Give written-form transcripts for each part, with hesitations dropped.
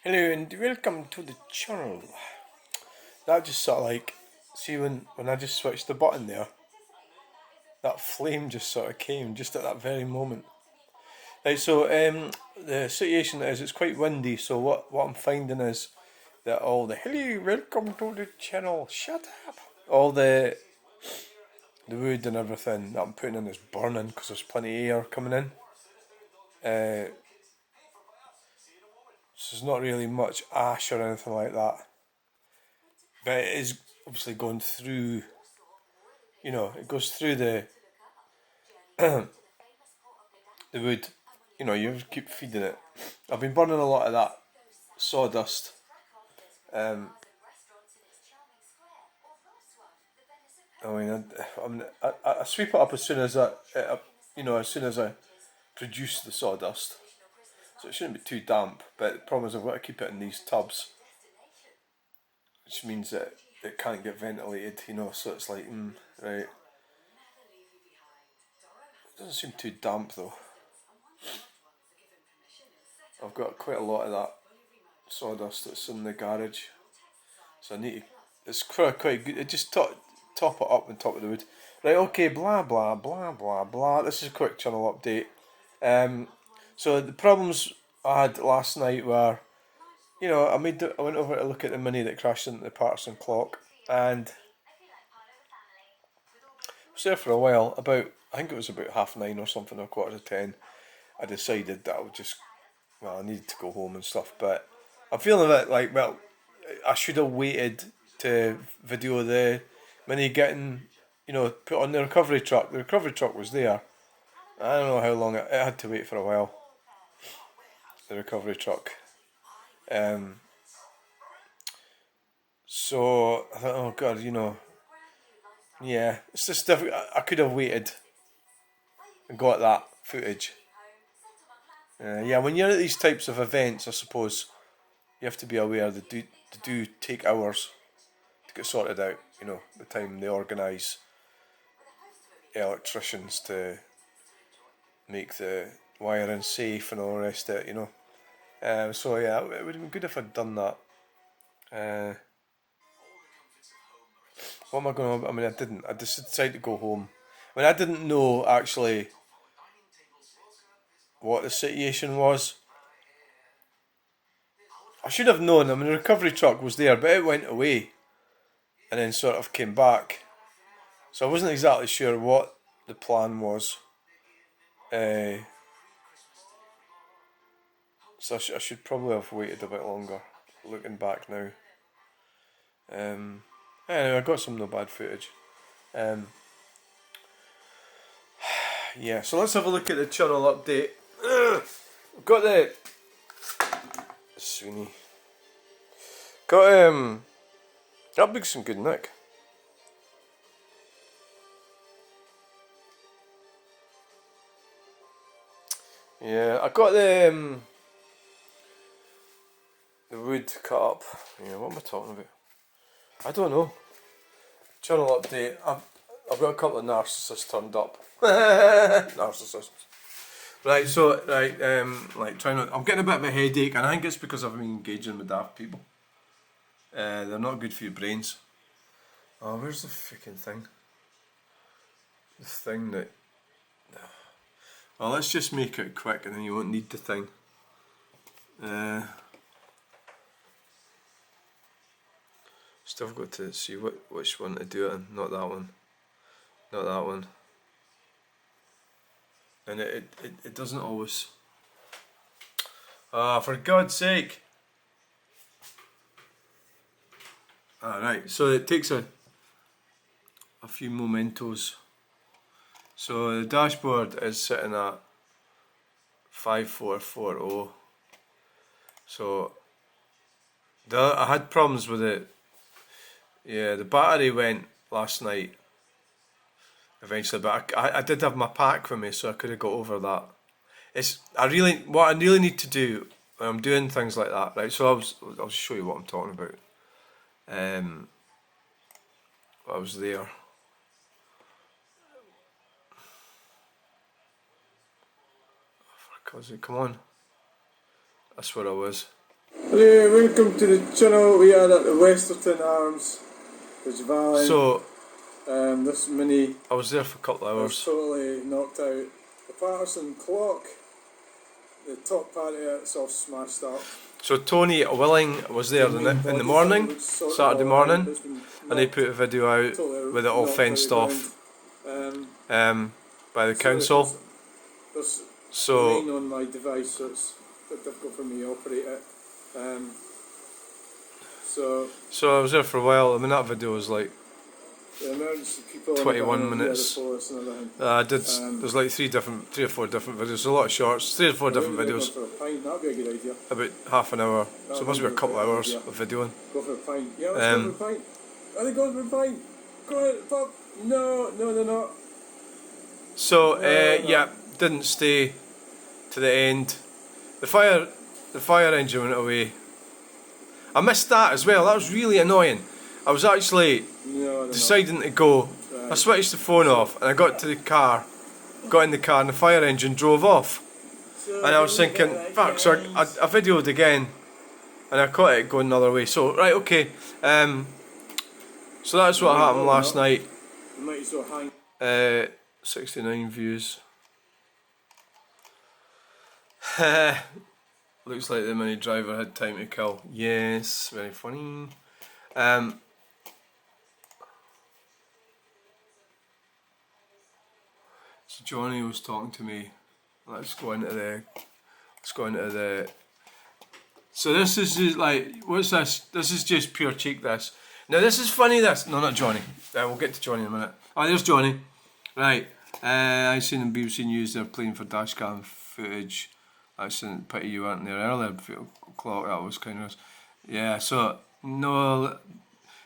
Hello and welcome to the channel. That just sort of like, see when I just switched the button there, that flame just sort of came just at that very moment. Right, so the situation is it's quite windy, so what I'm finding is that all the hello, welcome to the channel, shut up. All the wood and everything that I'm putting in is burning because there's plenty of air coming in. So there's not really much ash or anything like that. But it is obviously going through, it goes through the the wood. You keep feeding it. I've been burning a lot of that sawdust. I sweep it up as soon as as soon as I produce the sawdust. So it shouldn't be too damp. But the problem is I've got to keep it in these tubs, which means that it can't get ventilated. So it's like, right. It doesn't seem too damp though. I've got quite a lot of that sawdust that's in the garage, so I need to. It's quite good. It just top it up on top of the wood. Right, okay, blah blah blah blah blah. This is a quick channel update. So the problems I had last night were, I went over to look at the Mini that crashed into the Paterson clock, and I was there for a while. I think it was about 9:30 or something, or 9:45. I decided that I needed to go home and stuff, but I'm feeling a bit like, I should have waited to video the Mini getting, put on the recovery truck. The recovery truck was there. I don't know how long it had to wait for a while. The recovery truck. So I thought, oh god, yeah, it's just difficult. I could have waited and got that footage. Yeah, when you're at these types of events, I suppose you have to be aware that they do take hours to get sorted out. The time they organise electricians to make the wiring safe and all the rest of it. So yeah, it would have been good if I'd done that. What am I going to? I didn't. I just decided to go home. I didn't know actually what the situation was. I should have known. The recovery truck was there, but it went away and then sort of came back. So I wasn't exactly sure what the plan was. So I should probably have waited a bit longer, looking back now. Anyway, I got some no bad footage. Yeah, so let's have a look at the channel update. I've got the Sweeney. Got that big's some good nick. Yeah, I got the wood cut up. Yeah, what am I talking about? I don't know. Channel update. I've got a couple of narcissists turned up. Narcissists. Right, so trying to. I'm getting a bit of a headache, and I think it's because I've been engaging with daft people. They're not good for your brains. Oh, where's the freaking thing? The thing that. Well, let's just make it quick, and then you won't need the thing. Still got to see which one to do it in. Not that one. Not that one. And it doesn't always. Ah, for God's sake! Alright, so it takes a few mementos. So the dashboard is sitting at 5440. So I had problems with it. Yeah, the battery went last night eventually, but I did have my pack with me, so I could have got over that. What I really need to do when I'm doing things like that, right? So I'll show you what I'm talking about. I was there. Come on. That's where I was. Hello, welcome to the channel. We are at the Westerton Arms, which Valley. So, this mini. I was there for a couple of hours. Totally knocked out. The Paterson clock, the top part of it's all smashed up. So Tony Willing was there in the morning, Saturday morning, and he put a video out with it all fenced off by the council. There's rain on my device, so it's a bit difficult for me to operate it. So I was there for a while. I mean, that video was like 21 minutes. I did. There's like three or four different videos. A lot of shorts. 3 or 4 different videos. That'd be a good idea. About half an hour. So it must be a couple of hours of videoing. Go for a pint. Yeah, let's go for a pint. Are they going for a pint? Go ahead, pub. No, they're not. So yeah, didn't stay to the end. The fire engine went away. I missed that as well. That was really annoying. I was actually deciding to go. I switched the phone off and I got in the car and the fire engine drove off. And I was thinking, fuck, so I videoed again and I caught it going another way. So, right, okay. So that's what happened last night. 69 views. Looks like the mini driver had time to kill. Yes, very funny. So Johnny was talking to me. Let's go into the. So this is just like, what's this? This is just pure cheek. This. Now this is funny. This. No, not Johnny. We'll get to Johnny in a minute. Oh, there's Johnny. Right. I seen in BBC News they're playing for dashcam footage. That's a pity you weren't there earlier. 8 o'clock. That was kind of. Yeah. So no.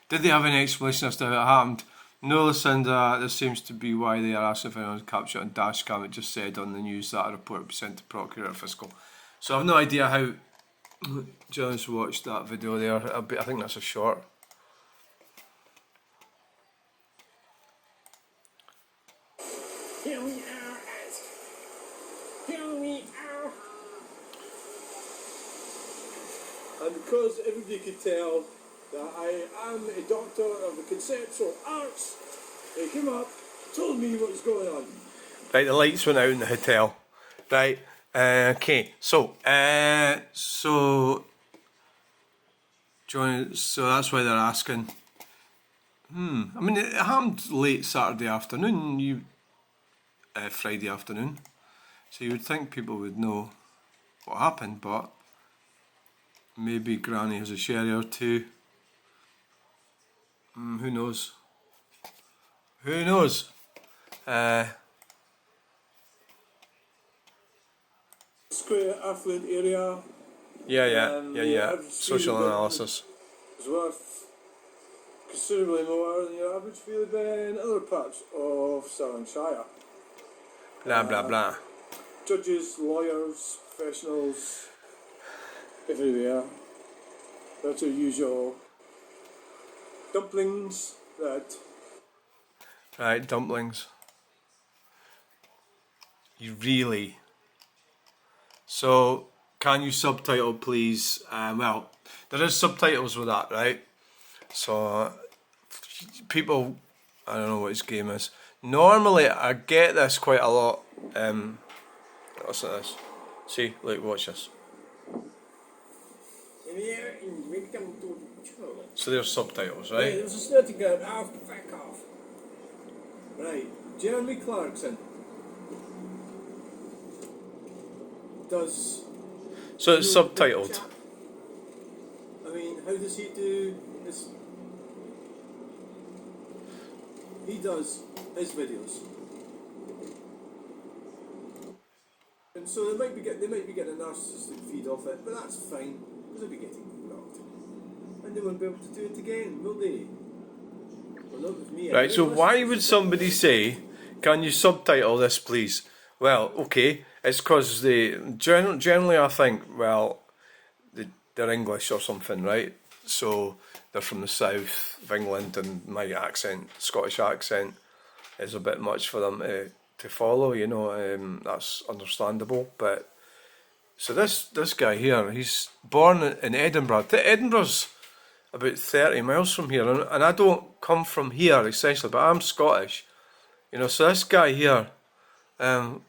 Did they have any explanation as to how it happened? No, Lucinda, this seems to be why they are asking if anyone's captured on dashcam. It just said on the news that a report will be sent to Procurator Fiscal. So I've no idea how John's watched that video there. I think that's a short. Here we are and because everybody could tell that I am a doctor of the conceptual arts, he came up, told me what was going on. Right, the lights went out in the hotel. Right, okay, so John, so that's why they're asking. I mean, it happened late Saturday afternoon, Friday afternoon, so you would think people would know what happened, but maybe Granny has a sherry or two. Who knows? Who knows? Square affluent area. Yeah. Social analysis. Is worth considerably more than your average field in other parts of Stirlingshire. Blah blah blah. Judges, lawyers, professionals, everywhere. That's your usual. Dumplings that. Right, dumplings. You really. So, can you subtitle, please? Well, there is subtitles with that, right? So, people, I don't know what his game is. Normally, I get this quite a lot. Listen to this. See, look, watch this. So there's subtitles, right? There's a snotty guy off the back off. Right, Jeremy Clarkson does. So it's subtitled. I mean, how does he do this? He does his videos, and so they might be getting a narcissistic feed off it, but that's fine because they'll be getting blocked, and they won't be able to do it again, will they? Well, not with me. Right. So why would somebody say, "Can you subtitle this, please?" Well, okay, it's because they generally I think, well, they're English or something, right? So they're from the south of England, and my accent, Scottish accent, is a bit much for them to follow. You know, that's understandable. But So this guy here, he's born in Edinburgh. Edinburgh's about 30 miles from here, and I don't come from here essentially, but I'm Scottish. You know, so this guy here, sign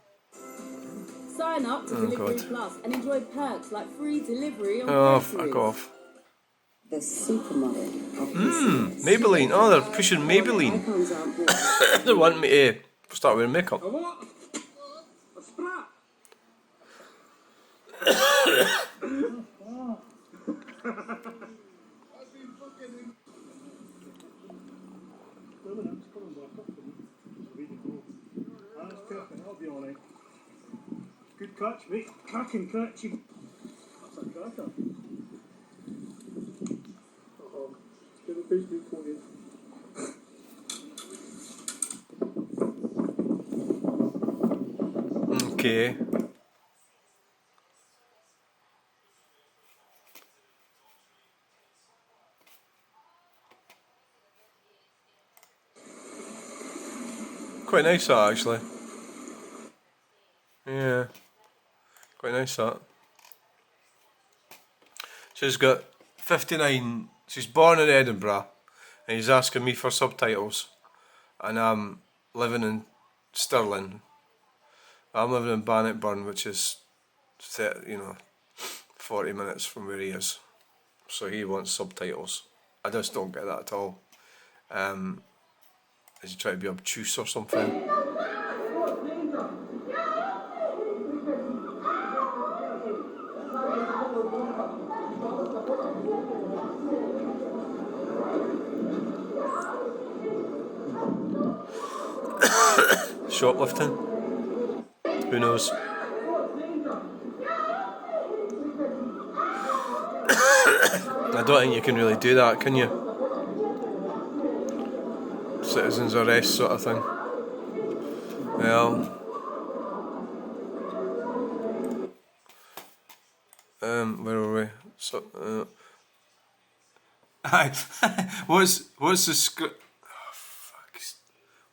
up to Delivery Plus and enjoy perks like free delivery on fuck off. The supermodel. Maybelline. Oh, they're pushing Maybelline. They want me to start wearing makeup. Good catch, mate. Cracking catch. That's a cracker. Give a Facebook for you. Okay. Quite nice that actually. Yeah. Quite nice that. She's got 59. She's born in Edinburgh, and he's asking me for subtitles, and I'm living in Stirling. I'm living in Bannockburn, which is 40 minutes from where he is. So he wants subtitles. I just don't get that at all. Is he trying to be obtuse or something? Shoplifting? Who knows? I don't think you can really do that, can you? Citizens arrest sort of thing. Well, where were we? So, what's the script? Oh, fuck.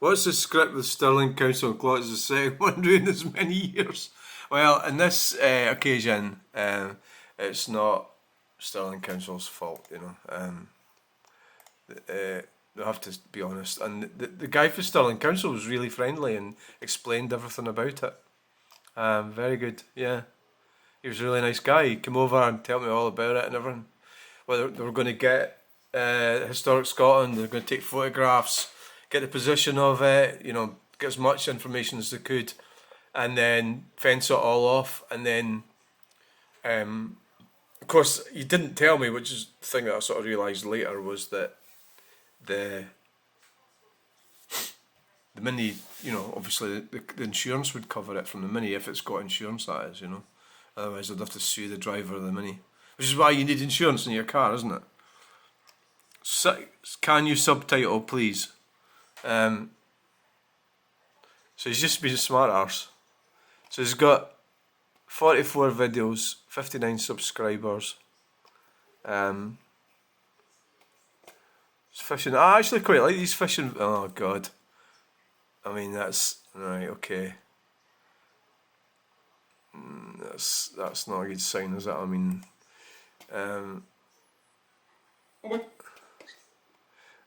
What's the script with Stirling Council and Clot is the second one doing as many years? Well, in this occasion, it's not Stirling Council's fault, you know. I have to be honest. And the guy for Stirling Council was really friendly and explained everything about it. Very good, yeah. He was a really nice guy. He came over and told me all about it and everything. Well, they were going to get Historic Scotland, they're going to take photographs, get the position of it, you know, get as much information as they could, and then fence it all off. And then, of course, he didn't tell me, which is the thing that I sort of realised later, was that the Mini, you know, obviously the insurance would cover it from the Mini, if it's got insurance, that is, you know. Otherwise I'd have to sue the driver of the Mini. Which is why you need insurance in your car, isn't it? Can you subtitle, please? So he's just been a smart arse. So he's got 44 videos, 59 subscribers. Fishing. I actually quite like these fishing. Oh god. I mean, that's right. Okay. That's not a good sign, is it? I mean,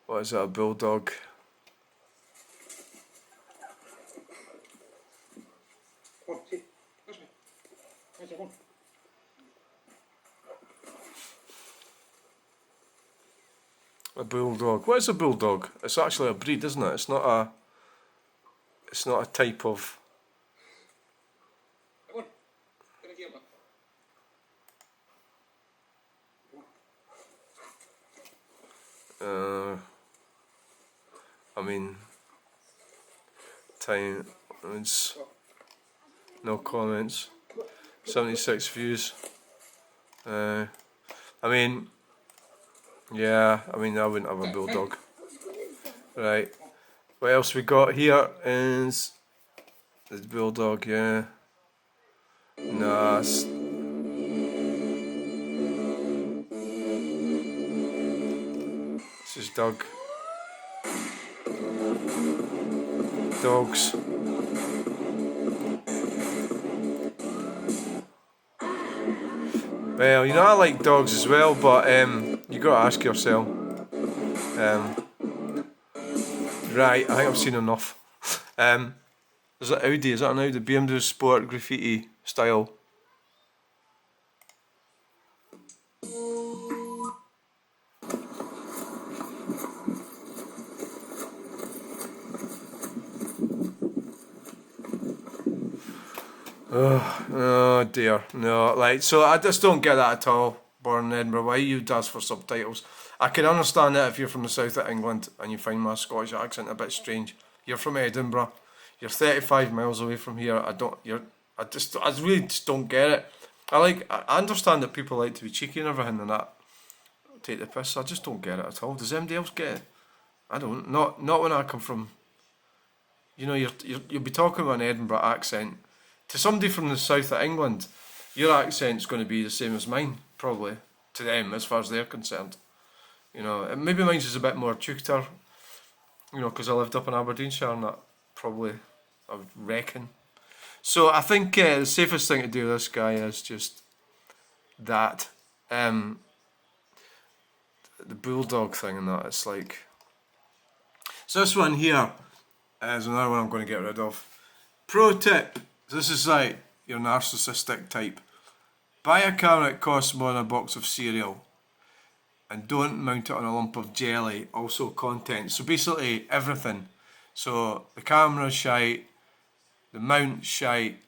what is that? A bulldog? A bulldog. What is a bulldog? It's actually a breed, isn't it? It's not a. It's not a type of. I mean, time. It's no comments. 76 views. I mean. Yeah, I mean, I wouldn't have a bulldog. Right. What else we got here is the bulldog, yeah. Nah, this is Doug. Dogs. Well, you know, I like dogs as well, but you got to ask yourself. Right, I think I've seen enough. Is it Audi? Is that an Audi? BMW Sport graffiti style. Oh dear, no, like, so I just don't get that at all. Born in Edinburgh, why you does for subtitles? I can understand that if you're from the south of England and you find my Scottish accent a bit strange. You're from Edinburgh, you're 35 miles away from here. I really just don't get it. I understand that people like to be cheeky and everything and that, take the piss. I just don't get it at all. Does anybody else get it? I don't. Not when I come from. You know, you'll be talking with an Edinburgh accent. To somebody from the south of England, your accent's going to be the same as mine, probably, to them, as far as they're concerned. You know, maybe mine's is a bit more tutor, you know, because I lived up in Aberdeenshire and that, probably, I would reckon. So I think the safest thing to do with this guy is just that, the bulldog thing and that, it's like... So this one here is another one I'm going to get rid of. Pro tip. This is like your narcissistic type. Buy a camera that costs more than a box of cereal. And don't mount it on a lump of jelly. Also content. So basically everything. So the camera's shite. The mount's shite.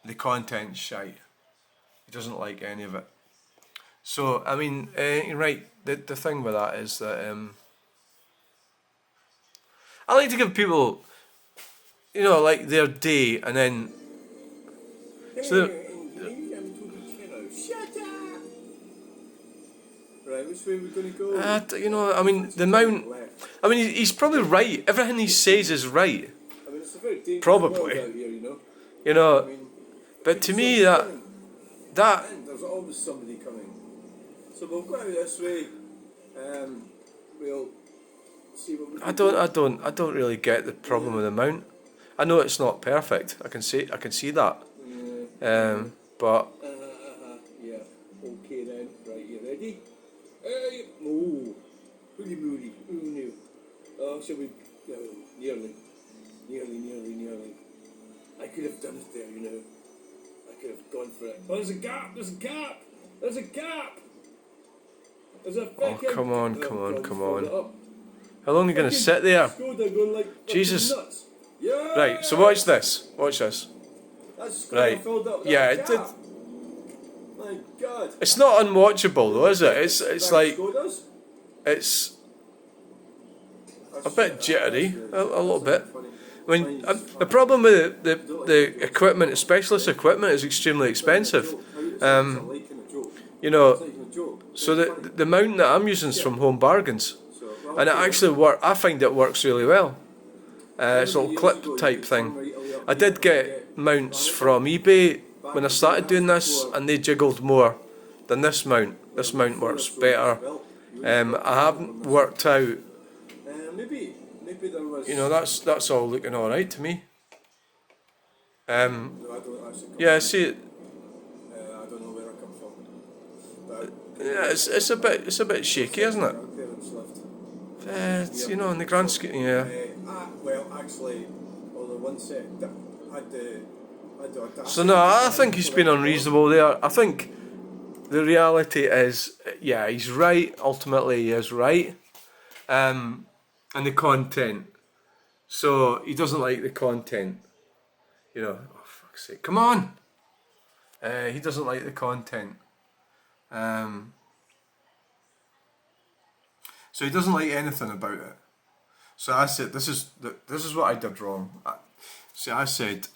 The content's shite. He doesn't like any of it. So, I mean, right, the thing with that is that I like to give people, you know, like their day, and then so Shut up! Right, which way are we going to go? you know, I mean, the amount. I mean, he's probably right. Everything he says is right. I mean, it's a very dangerous Probably. world out here, you know. You know, I mean, but to me somebody's that coming. And there's always somebody coming. So we'll go out this way. We'll see what we can do. I don't really get the problem with the mount. I know it's not perfect. I can see that. But Yeah. Okay then. Right, you ready? Hey. Oh. Hooly moody. Oh no. Oh, shall we? No. Nearly. I could have done it there, you know. I could have gone for it. Oh, there's a gap. There's a gap. There's a oh, come on. How long are you going to sit there? Jesus. Yeah. Right, so watch this. That's Right. filled up with Yeah, that it did. gap. My God. It's not unwatchable though, is it? It's like, Does? it's a bit jittery, a little bit. I mean, the problem with the equipment, specialist equipment, is extremely expensive. You know, so the mount that I'm using is from Home Bargains, and it actually I find it works really well. It's a little clip type thing. I did get mounts from eBay when I started doing this, and they jiggled more than this mount. This mount works better. I haven't worked out. Maybe there was. You know, that's all looking all right to me. No, I don't actually. Yeah, see it. I don't know where I come from. But Yeah, it's a bit shaky, isn't it? parents left. It's, you know, in the grand scheme, yeah. Well, actually, although one set had the So no, I think he's been unreasonable there. I think the reality is, yeah, he's right. Ultimately, he is right. And the content. So he doesn't like the content. You know, oh fuck's sake, come on. He doesn't like the content. So he doesn't like anything about it. So I said, this is what I did wrong. I said,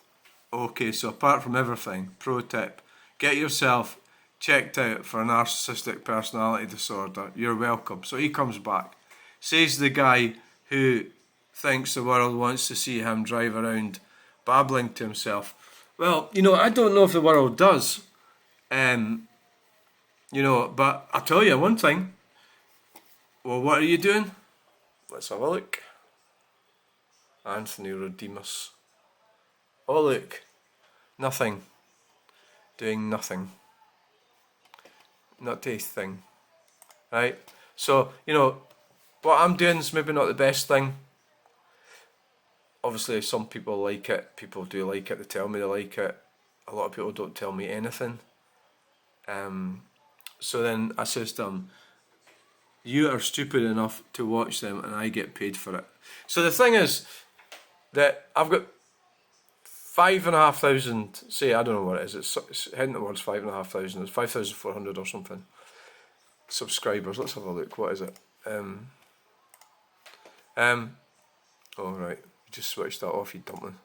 okay, so apart from everything, pro tip, get yourself checked out for a narcissistic personality disorder. You're welcome. So he comes back, says the guy who thinks the world wants to see him drive around babbling to himself. Well, you know, I don't know if the world does. You know, but I'll tell you one thing. Well, what are you doing? Let's have a look. Anthony Rodimus. Oh look. Nothing. Doing nothing. nutty thing, right? So, you know, what I'm doing is maybe not the best thing. Obviously, some people like it. People do like it. They tell me they like it. A lot of people don't tell me anything. So then I says to them, you are stupid enough to watch them and I get paid for it. So the thing is that I've got 5,500, say, I don't know what it is, it's heading towards 5,500, it's 5,400 or something subscribers. Let's have a look. What is it? Oh right, just switched that off, you dumpling.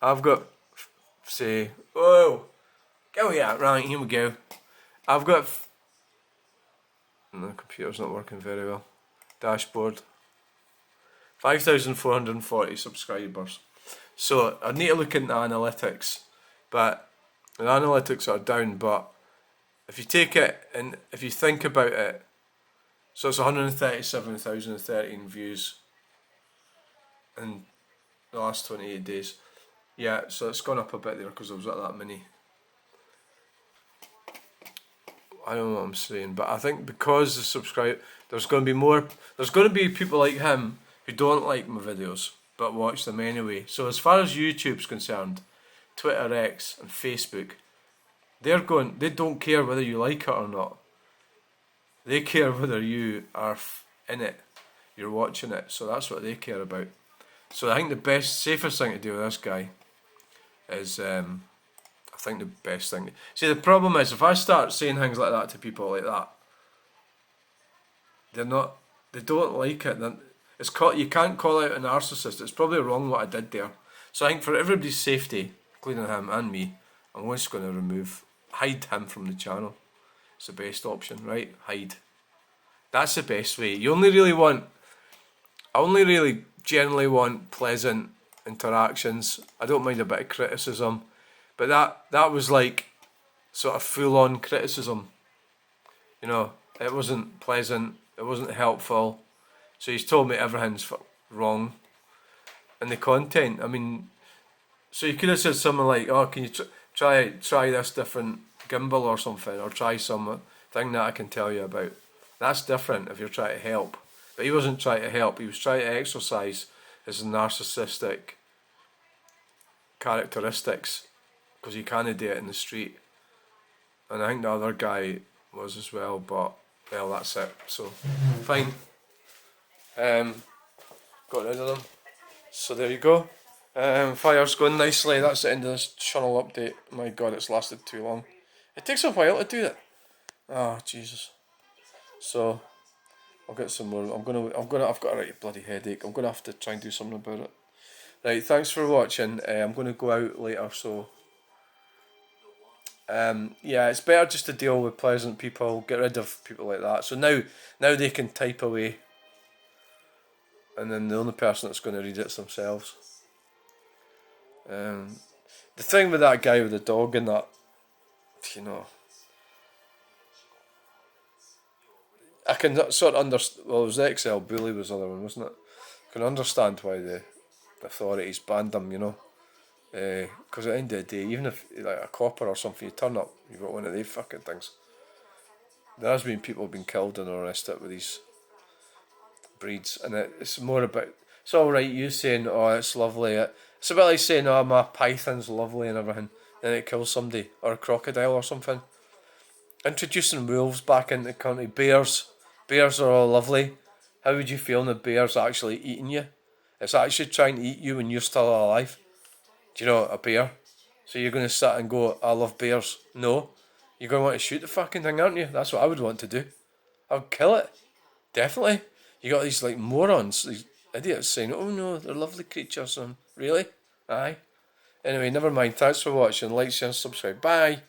I've got, say, oh, go here, right, here we go. I've got, the computer's not working very well. Dashboard. 5,440 subscribers. So I need to look into analytics, but the analytics are down. But if you take it and if you think about it, so it's 137,013 views in the last 28 days. Yeah, so it's gone up a bit there because I was at that many. I don't know what I'm saying, but I think because the there's going to be more. There's going to be people like him who don't like my videos but watch them anyway. So as far as YouTube's concerned, Twitter, X, and Facebook, they don't care whether you like it or not. They care whether you are in it, you're watching it. So that's what they care about. So I think the safest thing to do with this guy is, I think the best thing. See, the problem is if I start saying things like that to people like that, they don't like it. You can't call out a narcissist. It's probably wrong what I did there. So I think for everybody's safety, including him and me, I'm just going to hide him from the channel. It's the best option, right? Hide. That's the best way. I only really generally want pleasant interactions. I don't mind a bit of criticism, but that was like sort of full-on criticism. You know, it wasn't pleasant. It wasn't helpful. So he's told me everything's wrong. And the content, I mean, so you could have said something like, oh, can you try this different gimbal or something, or try something that I can tell you about. That's different if you're trying to help. But he wasn't trying to help, he was trying to exercise his narcissistic characteristics, because he can't do it in the street. And I think the other guy was as well, but, well, that's it. So, fine. Got rid of them. So there you go. Fire's going nicely. That's the end of this Chunel update. My God, it's lasted too long. It takes a while to do that. Oh Jesus. So I'll get some more. I've got a right bloody headache. I'm gonna have to try and do something about it. Right. Thanks for watching. I'm gonna go out later. So yeah, it's better just to deal with pleasant people. Get rid of people like that. So now they can type away. And then the only person that's going to read it's themselves. The thing with that guy with the dog and that, you know, I can sort of understand. Well, it was the XL Bully was the other one, wasn't it? I can understand why the authorities banned him, you know. Because at the end of the day, even if like a copper or something, you turn up, you've got one of these fucking things. There has been people been killed and arrested with these breeds, and it's more about, it's alright you saying, oh, it's lovely, it's a bit like saying, oh, my python's lovely and everything, then it kills somebody, or a crocodile or something. Introducing wolves back into the country, bears are all lovely. How would you feel when the bear's actually eating you? It's actually trying to eat you when you're still alive. Do you know, a bear? So you're going to sit and go, I love bears. No, you're going to want to shoot the fucking thing, aren't you? That's what I would want to do. I'd kill it, definitely. You got these like morons, these idiots saying, oh no, they're lovely creatures. And really? Aye. Anyway, never mind. Thanks for watching. Like, share, and subscribe. Bye.